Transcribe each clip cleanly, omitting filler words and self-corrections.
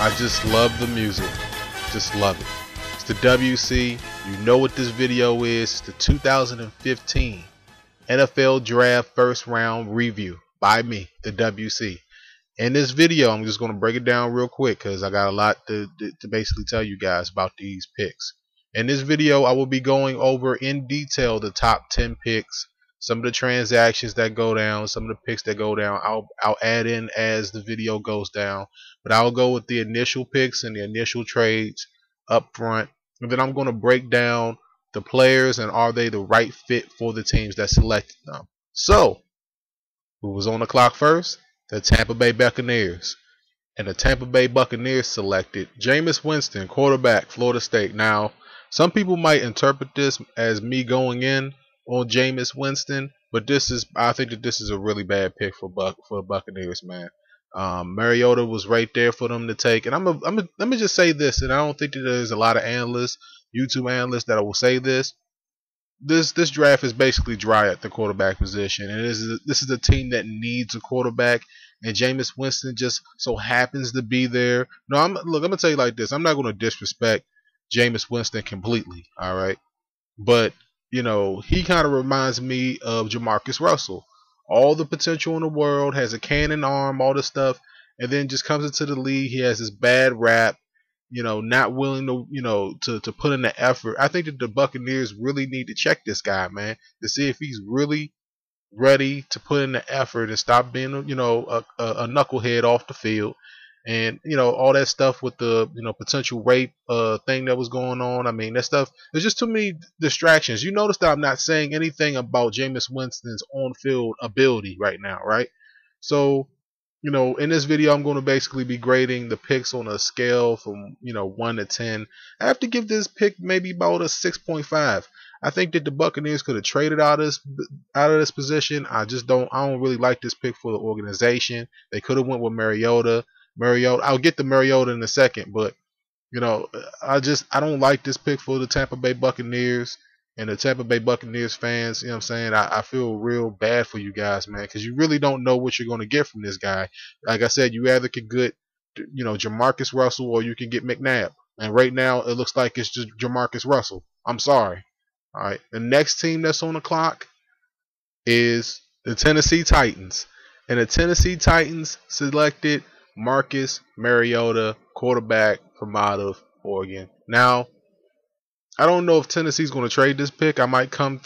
I just love the music. Just love it. It's the WC. You know what this video is. It's the 2015 NFL Draft First Round Review by me, the WC. In this video, I'm just going to break it down real quick because I got a lot to basically tell you guys about these picks. In this video, I will be going over in detail the top 10 picks, some of the transactions that go down, some of the picks that go down. I'll add in as the video goes down, but I'll go with the initial picks and the initial trades up front, and then I'm going to break down the players and are they the right fit for the teams that selected them. So, who was on the clock first? The Tampa Bay Buccaneers. And the Tampa Bay Buccaneers selected Jameis Winston, quarterback, Florida State. Now, some people might interpret this as me going in on Jameis Winston, but I think that this is a really bad pick for the Buccaneers, man. Mariota was right there for them to take, and let me just say this, and I don't think that there's a lot of analysts, YouTube analysts, that will say this. This draft is basically dry at the quarterback position, and this is a team that needs a quarterback, and Jameis Winston just so happens to be there. No, I'm gonna tell you like this. I'm not gonna disrespect Jameis Winston completely, all right, but you know, he kind of reminds me of Jamarcus Russell. All the potential in the world, has a cannon arm, all this stuff, and then just comes into the league. He has this bad rap, you know, not willing to, you know, to put in the effort. I think that the Buccaneers really need to check this guy, man, to see if he's really ready to put in the effort and stop being, you know, a knucklehead off the field. And, you know, all that stuff with the, you know, potential rape thing that was going on. I mean, that stuff, there's just too many distractions. You notice that I'm not saying anything about Jameis Winston's on-field ability right now, right? So, you know, in this video, I'm going to basically be grading the picks on a scale from, you know, 1 to 10. I have to give this pick maybe about a 6.5. I think that the Buccaneers could have traded out of this position. I don't really like this pick for the organization. They could have went with Mariota. I'll get to Mariota in a second, but you know, I don't like this pick for the Tampa Bay Buccaneers and the Tampa Bay Buccaneers fans. You know what I'm saying? I feel real bad for you guys, man, because you really don't know what you're going to get from this guy. Like I said, you either could get, you know, Jamarcus Russell or you can get McNabb. And right now, it looks like it's just Jamarcus Russell. I'm sorry. All right. The next team that's on the clock is the Tennessee Titans. And the Tennessee Titans selected Marcus Mariota, quarterback from out of Oregon. Now, I don't know if Tennessee's going to trade this pick. I might come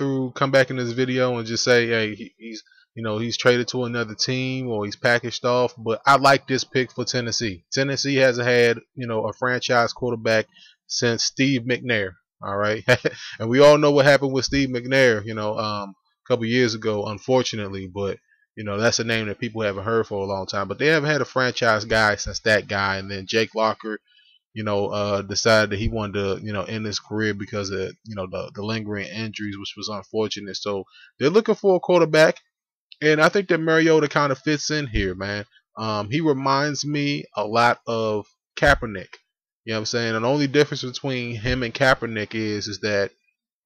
back in this video and just say, hey, he's traded to another team or he's packaged off. But I like this pick for Tennessee. Tennessee hasn't had, you know, a franchise quarterback since Steve McNair. All right, and we all know what happened with Steve McNair, you know, a couple years ago, unfortunately. But you know, that's a name that people haven't heard for a long time. But they haven't had a franchise guy since that guy. And then Jake Locker, you know, decided that he wanted to, you know, end his career because of, you know, the lingering injuries, which was unfortunate. So they're looking for a quarterback. And I think that Mariota kind of fits in here, man. He reminds me a lot of Kaepernick. You know what I'm saying? And the only difference between him and Kaepernick is that,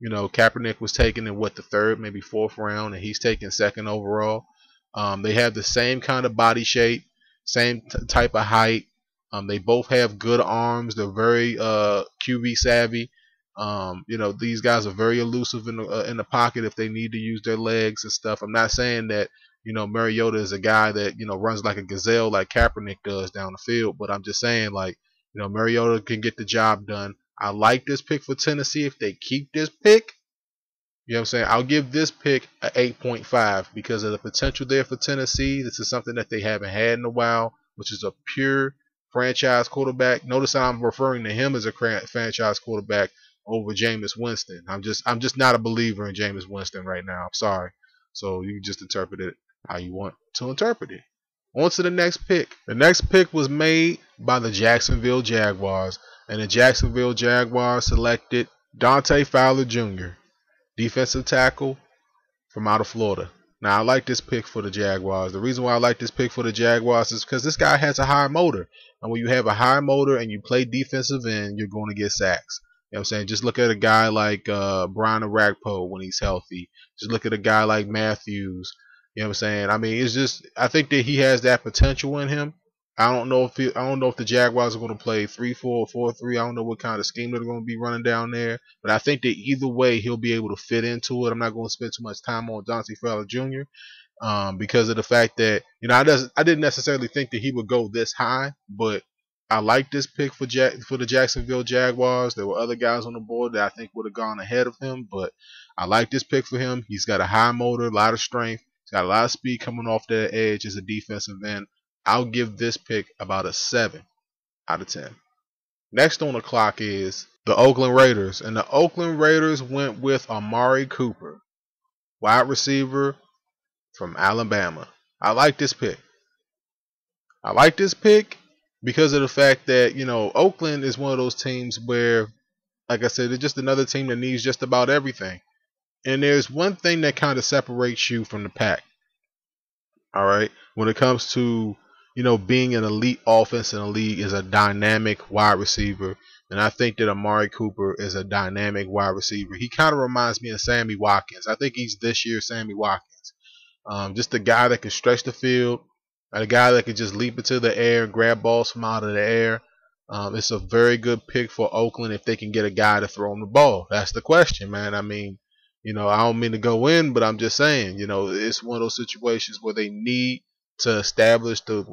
you know, Kaepernick was taken in the third, maybe fourth round, and he's taken second overall. They have the same kind of body shape, same type of height. They both have good arms. They're very QB savvy. You know, these guys are very elusive in the pocket if they need to use their legs and stuff. I'm not saying that, you know, Mariota is a guy that, you know, runs like a gazelle like Kaepernick does down the field, but I'm just saying, like, you know, Mariota can get the job done. I like this pick for Tennessee if they keep this pick. You know what I'm saying? I'll give this pick an 8.5 because of the potential there for Tennessee. This is something that they haven't had in a while, which is a pure franchise quarterback. Notice how I'm referring to him as a franchise quarterback over Jameis Winston. I'm just not a believer in Jameis Winston right now. I'm sorry. So you can just interpret it how you want to interpret it. On to the next pick. The next pick was made by the Jacksonville Jaguars, and the Jacksonville Jaguars selected Dante Fowler Jr., defensive tackle from out of Florida. Now, I like this pick for the Jaguars. The reason why I like this pick for the Jaguars is because this guy has a high motor. And when you have a high motor and you play defensive end, you're going to get sacks. You know what I'm saying? Just look at a guy like Brian Orakpo when he's healthy. Just look at a guy like Matthews. You know what I'm saying? I mean, it's just, I think that he has that potential in him. I don't know if the Jaguars are going to play 3-4, 4-3. I don't know what kind of scheme they're going to be running down there, but I think that either way he'll be able to fit into it. I'm not going to spend too much time on Dante Fowler Jr. Because of the fact that I didn't necessarily think that he would go this high, but I like this pick for the Jacksonville Jaguars. There were other guys on the board that I think would have gone ahead of him, but I like this pick for him. He's got a high motor, a lot of strength, he's got a lot of speed coming off that edge as a defensive end. I'll give this pick about a 7 out of 10. Next on the clock is the Oakland Raiders, and the Oakland Raiders went with Amari Cooper, wide receiver from Alabama. I like this pick. I like this pick because of the fact that, Oakland is one of those teams where, like I said, they're just another team that needs just about everything. And there's one thing that kind of separates you from the pack. All right. When it comes to, being an elite offense in the league is a dynamic wide receiver. And I think that Amari Cooper is a dynamic wide receiver. He kind of reminds me of Sammy Watkins. I think he's this year's Sammy Watkins. Just a guy that can stretch the field, a guy that can just leap into the air and grab balls from out of the air. It's a very good pick for Oakland if they can get a guy to throw him the ball. That's the question, man. I mean, I don't mean to go in, but I'm just saying, it's one of those situations where they need to establish the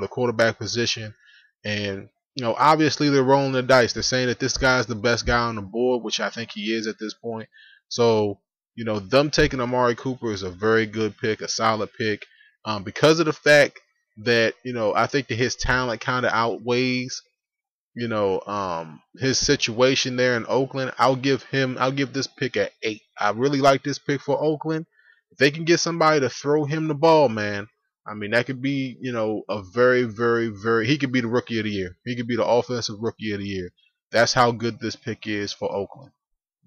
quarterback position. And, obviously they're rolling the dice. They're saying that this guy's the best guy on the board, which I think he is at this point. So, them taking Amari Cooper is a very good pick, a solid pick, because of the fact that, I think that his talent kind of outweighs, his situation there in Oakland. I'll give this pick an 8. I really like this pick for Oakland. If they can get somebody to throw him the ball, man, I mean, that could be, a very, very, very, he could be the rookie of the year. He could be the offensive rookie of the year. That's how good this pick is for Oakland.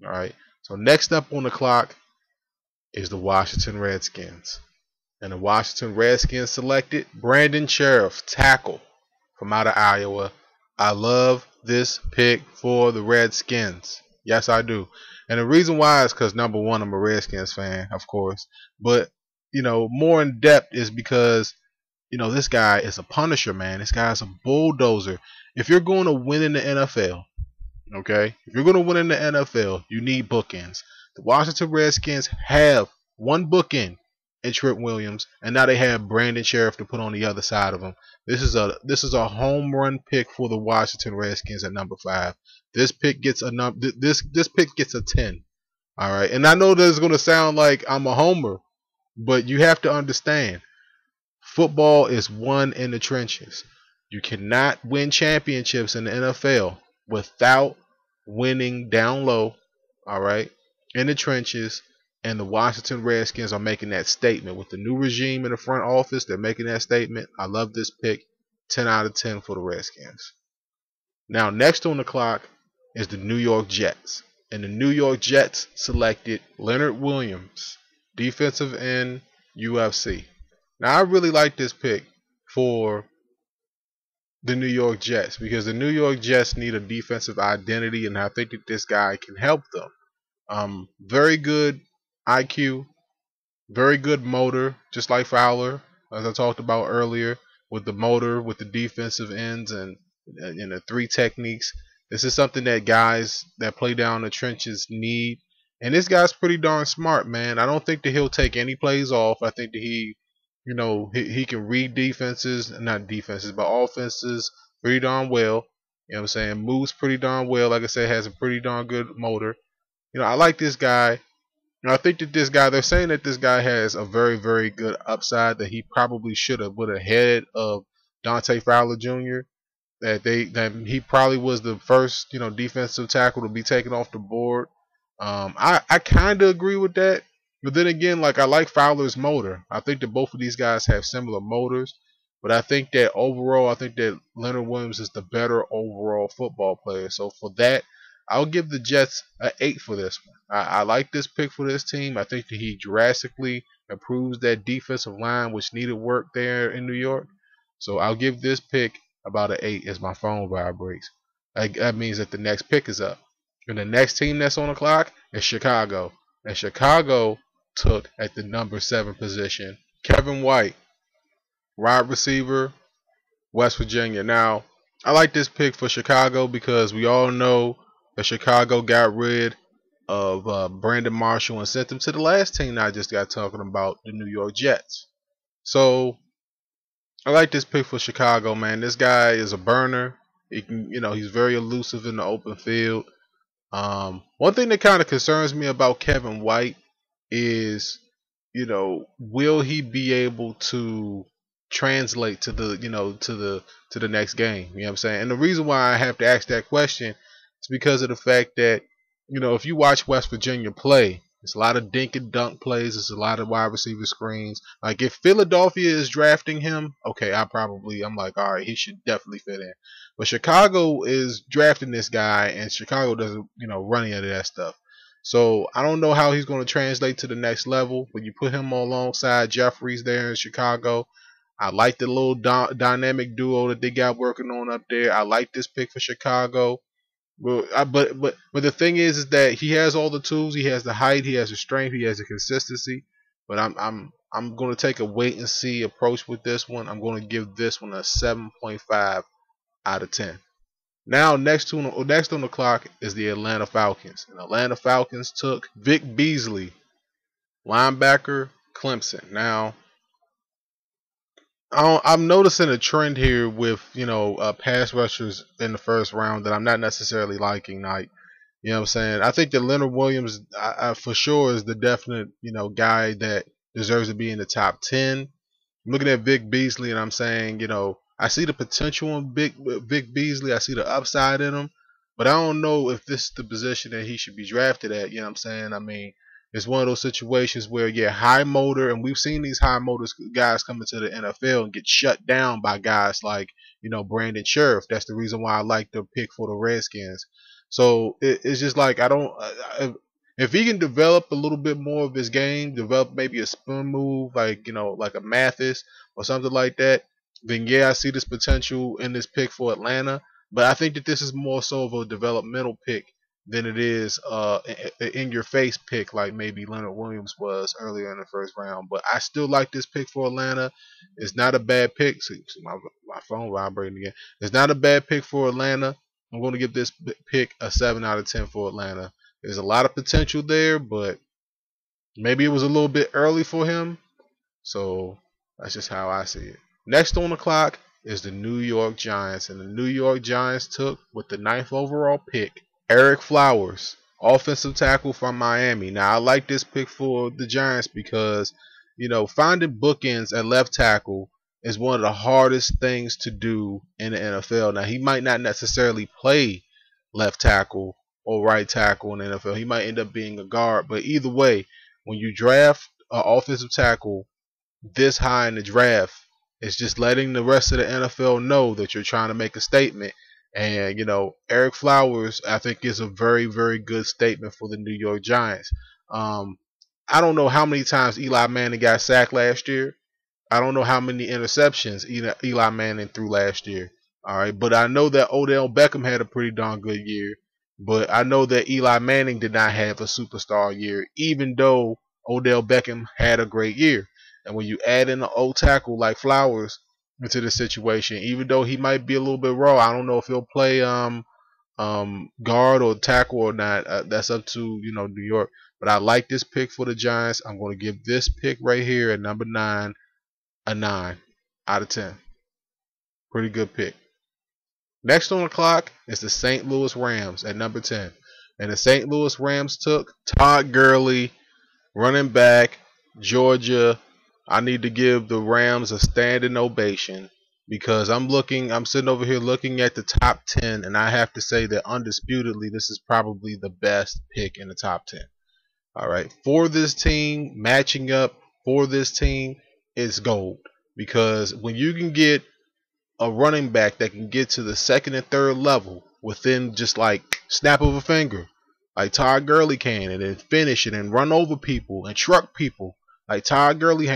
All right. So next up on the clock is the Washington Redskins. And the Washington Redskins selected Brandon Scherff, tackle from out of Iowa. I love this pick for the Redskins. Yes, I do. And the reason why is because, number one, I'm a Redskins fan, of course. But, more in depth is because, this guy is a punisher, man. This guy is a bulldozer. If you're going to win in the NFL, okay, if you're going to win in the NFL, you need bookends. The Washington Redskins have one bookend in Trent Williams, and now they have Brandon Scherff to put on the other side of him. This is a home run pick for the Washington Redskins at number 5. This pick gets this pick gets a 10. All right, and I know that it's going to sound like I'm a homer, but you have to understand, football is won in the trenches. You cannot win championships in the NFL without winning down low. All right, in the trenches. And the Washington Redskins are making that statement. With the new regime in the front office, they're making that statement. I love this pick. 10 out of 10 for the Redskins. Now, next on the clock is the New York Jets. And the New York Jets selected Leonard Williams, defensive end, UFC. Now, I really like this pick for the New York Jets because the New York Jets need a defensive identity, and I think that this guy can help them. Very good IQ, very good motor, just like Fowler, as I talked about earlier, with the motor, with the defensive ends, and the 3 techniques. This is something that guys that play down the trenches need. And this guy's pretty darn smart, man. I don't think that he'll take any plays off. I think that he can read defenses, not defenses, but offenses pretty darn well. You know what I'm saying? Moves pretty darn well. Like I said, has a pretty darn good motor. I like this guy. I think that this guy, they're saying that this guy has a very, very good upside, that he probably should have put ahead of Dante Fowler Jr. That he probably was the first, defensive tackle to be taken off the board. I kind of agree with that. But then again, like, I like Fowler's motor. I think that both of these guys have similar motors. But I think that overall, I think that Leonard Williams is the better overall football player. So for that, I'll give the Jets an 8 for this one. I like this pick for this team. I think that he drastically improves that defensive line, which needed work there in New York. So I'll give this pick about an 8 as my phone vibrates. That means that the next pick is up. And the next team that's on the clock is Chicago. And Chicago took at the number 7 position Kevin White, wide receiver West Virginia. Now, I like this pick for Chicago because we all know that Chicago got rid of Brandon Marshall and sent him to the last team that I just got talking about, the New York Jets. So I like this pick for Chicago, man. This guy is a burner. He can, he's very elusive in the open field. One thing that kind of concerns me about Kevin White is, will he be able to translate to the, to the next game? You know what I'm saying? And the reason why I have to ask that question is because of the fact that, if you watch West Virginia play, it's a lot of dink and dunk plays. It's a lot of wide receiver screens. Like if Philadelphia is drafting him, okay, I'm like, all right, he should definitely fit in. But Chicago is drafting this guy, and Chicago doesn't, run any of that stuff. So I don't know how he's going to translate to the next level. When you put him alongside Jeffries there in Chicago, I like the little dynamic duo that they got working on up there. I like this pick for Chicago. Well, but the thing is that he has all the tools. He has the height. He has the strength. He has the consistency. But I'm going to take a wait and see approach with this one. I'm going to give this one a 7.5 out of 10. Now next on the clock is the Atlanta Falcons. And Atlanta Falcons took Vic Beasley, linebacker, Clemson. Now I'm noticing a trend here with pass rushers in the first round that I'm not necessarily liking. Like, you know what I'm saying? I think that Leonard Williams for sure is the definite guy that deserves to be in the top 10. I'm looking at Vic Beasley and I'm saying I see the potential in Vic Beasley. I see the upside in him, but I don't know if this is the position that he should be drafted at. You know what I'm saying? I mean, it's one of those situations where, high motor, and we've seen these high motor guys come into the NFL and get shut down by guys like, Brandon Scherff. That's the reason why I like the pick for the Redskins. So it's just like if he can develop a little bit more of his game, develop maybe a spin move like like a Mathis or something like that, then I see this potential in this pick for Atlanta. But I think that this is more so of a developmental pick than it is in your face pick like maybe Leonard Williams was earlier in the first round. But I still like this pick for Atlanta. It's not a bad pick. See my phone vibrating again. It's not a bad pick for Atlanta. I'm going to give this pick a 7 out of 10 for Atlanta. There's a lot of potential there, but maybe it was a little bit early for him. So that's just how I see it. Next on the clock is the New York Giants. And the New York Giants took, with the 9th overall pick, Ereck Flowers, offensive tackle from Miami. Now, I like this pick for the Giants because, finding bookends at left tackle is one of the hardest things to do in the NFL. Now, he might not necessarily play left tackle or right tackle in the NFL. He might end up being a guard. But either way, when you draft an offensive tackle this high in the draft, it's just letting the rest of the NFL know that you're trying to make a statement. And, Ereck Flowers, I think, is a very, very good statement for the New York Giants. I don't know how many times Eli Manning got sacked last year. I don't know how many interceptions Eli Manning threw last year. All right, but I know that Odell Beckham had a pretty darn good year. But I know that Eli Manning did not have a superstar year, even though Odell Beckham had a great year. And when you add in an old tackle like Flowers into the situation, even though he might be a little bit raw, I don't know if he'll play guard or tackle or not. That's up to New York. But I like this pick for the Giants. I'm going to give this pick right here at number 9 a 9 out of 10. Pretty good pick. Next on the clock is the St. Louis Rams at number 10. And the St. Louis Rams took Todd Gurley, running back, Georgia. I need to give the Rams a standing ovation because I'm sitting over here looking at the top 10, and I have to say that undisputedly this is probably the best pick in the top 10. All right. For this team, matching up for this team, it's gold. Because when you can get a running back that can get to the second and third level within just like snap of a finger, like Todd Gurley can, and then finish it and run over people and truck people like Todd Gurley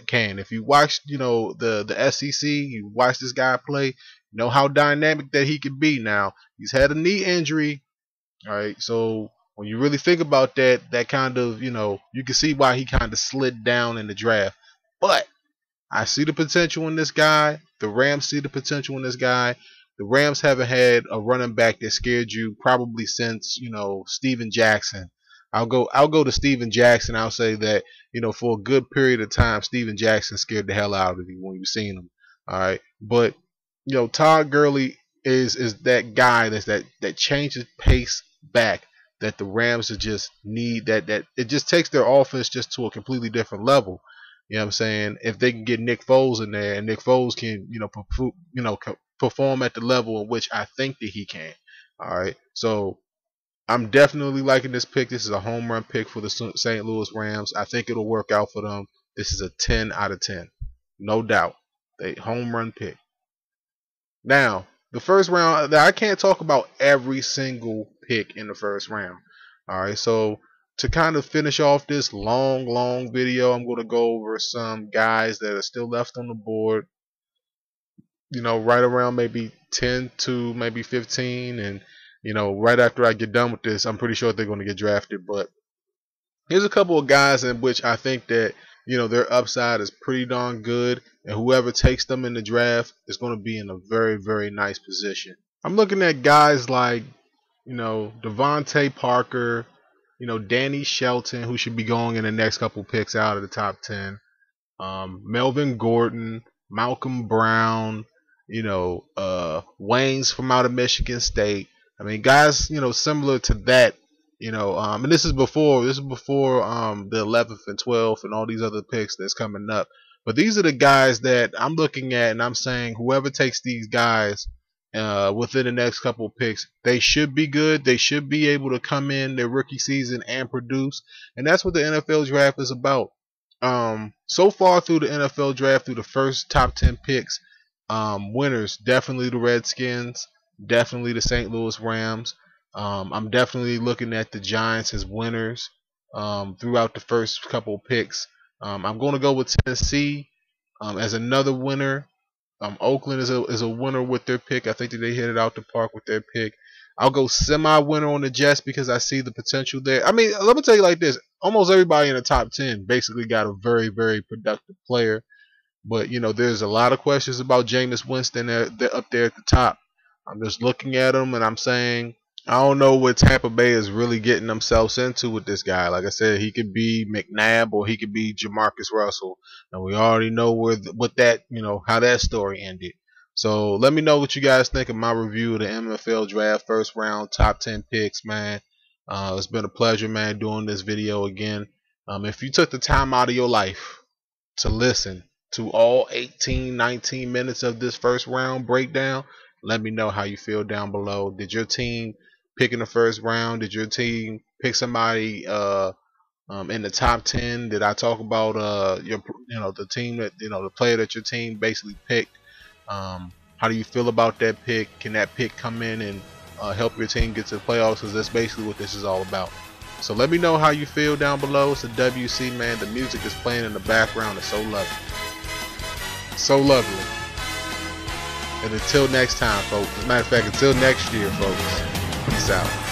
can. If you watch, the SEC, you watch this guy play, you know how dynamic that he can be. Now, he's had a knee injury, all right, so when you really think about that kind of, you can see why he kind of slid down in the draft. But I see the potential in this guy. The Rams see the potential in this guy. The Rams haven't had a running back that scared you probably since, Steven Jackson. I'll go to Steven Jackson. I'll say that, for a good period of time, Steven Jackson scared the hell out of you when you've seen him. All right. But, Todd Gurley is that guy that changes pace back that the Rams just need, that it just takes their offense just to a completely different level. You know what I'm saying? If they can get Nick Foles in there and Nick Foles can, perform at the level in which I think that he can. All right. So I'm definitely liking this pick. This is a home run pick for the St. Louis Rams. I think it'll work out for them. This is a 10 out of 10. No doubt. A home run pick. Now, the first round, I can't talk about every single pick in the first round. All right. So to kind of finish off this long video, I'm going to go over some guys that are still left on the board. Right around maybe 10 to maybe 15. And, right after I get done with this, I'm pretty sure they're going to get drafted. But here's a couple of guys in which I think that, their upside is pretty darn good. And whoever takes them in the draft is going to be in a very, very nice position. I'm looking at guys like, DeVante Parker, Danny Shelton, who should be going in the next couple picks out of the top 10. Melvin Gordon, Malcolm Brown, Waynes from out of Michigan State. I mean, guys, similar to that, and this is before the 11th and 12th and all these other picks that's coming up. But these are the guys that I'm looking at, and I'm saying whoever takes these guys within the next couple of picks, they should be good. They should be able to come in their rookie season and produce, and that's what the NFL draft is about. So far through the NFL draft, through the first top 10 picks, winners definitely the Redskins, definitely the St. Louis Rams. I'm definitely looking at the Giants as winners throughout the first couple of picks. I'm going to go with Tennessee as another winner. Oakland is a winner with their pick. I think that they hit it out the park with their pick. I'll go semi-winner on the Jets because I see the potential there. I mean, let me tell you like this. Almost everybody in the top 10 basically got a very, very productive player. But, there's a lot of questions about Jameis Winston. They're up there at the top. I'm just looking at them and I'm saying, I don't know what Tampa Bay is really getting themselves into with this guy. Like I said, he could be McNabb or he could be Jamarcus Russell. And we already know how that story ended. So let me know what you guys think of my review of the NFL draft first round top 10 picks, man. It's been a pleasure, man, doing this video again. If you took the time out of your life to listen to all 18, 19 minutes of this first round breakdown, let me know how you feel down below. Did your team pick in the first round? Did your team pick somebody in the top 10? Did I talk about the team that the player that your team basically picked? How do you feel about that pick? Can that pick come in and help your team get to the playoffs? Because that's basically what this is all about. So let me know how you feel down below. It's the WC, man. The music is playing in the background. It's so lovely. So lovely. And until next time, folks. As a matter of fact, until next year, folks. Peace out.